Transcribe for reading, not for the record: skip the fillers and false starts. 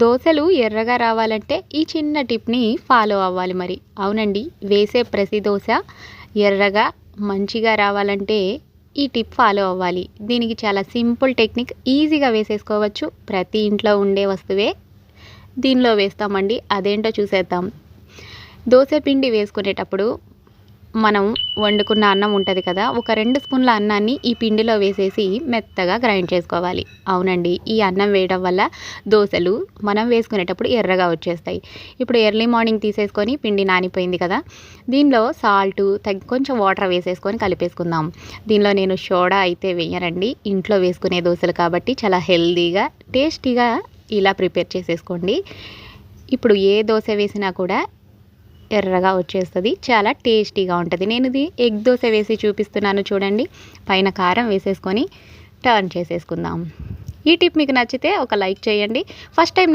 దోసలు ఎర్రగా రావాలంటే ఈ చిన్న టిప్ని ఫాలో అవ్వాలి మరి. అవునండి, వేసే ప్రతి దోశ ఎర్రగా మంచిగా రావాలంటే ఈ టిప్ ఫాలో అవ్వాలి. దీనికి చాలా సింపుల్ టెక్నిక్, ఈజీగా వేసేసుకోవచ్చు. ప్రతి ఇంట్లో ఉండే వస్తువే దీనిలో వేస్తామండి. అదేంటో చూసేద్దాం. దోశ పిండి వేసుకునేటప్పుడు మనం వండుకున్న అన్నం ఉంటుంది కదా, ఒక 2 స్పూన్ల అన్నాన్ని ఈ పిండిలో వేసేసి మెత్తగా గ్రైండ్ చేసుకోవాలి. అవునండి, ఈ అన్నం వేయడం వల్ల దోశలు మనం వేసుకునేటప్పుడు ఎర్రగా వచ్చేస్తాయి. ఇప్పుడు ఎర్లీ మార్నింగ్ తీసేసుకొని పిండి నానిపోయింది కదా, దీనిలో సాల్ట్ కొంచెం వాటర్ వేసేసుకొని కలిపేసుకుందాం. దీనిలో నేను సోడా అయితే వేయనండి, ఇంట్లో వేసుకునే దోశలు కాబట్టి చాలా హెల్దీగా టేస్టీగా ఇలా ప్రిపేర్ చేసేసుకోండి. ఇప్పుడు ఏ దోశ వేసినా కూడా ఎర్రగా వచ్చేస్తుంది, చాలా టేస్టీగా ఉంటుంది. నేను ఇది ఎగ్ దోశ వేసి చూపిస్తున్నాను చూడండి. పైన కారం వేసేసుకొని టర్న్ చేసేసుకుందాం. ఈ టిప్ మీకు నచ్చితే ఒక లైక్ చేయండి. ఫస్ట్ టైం నా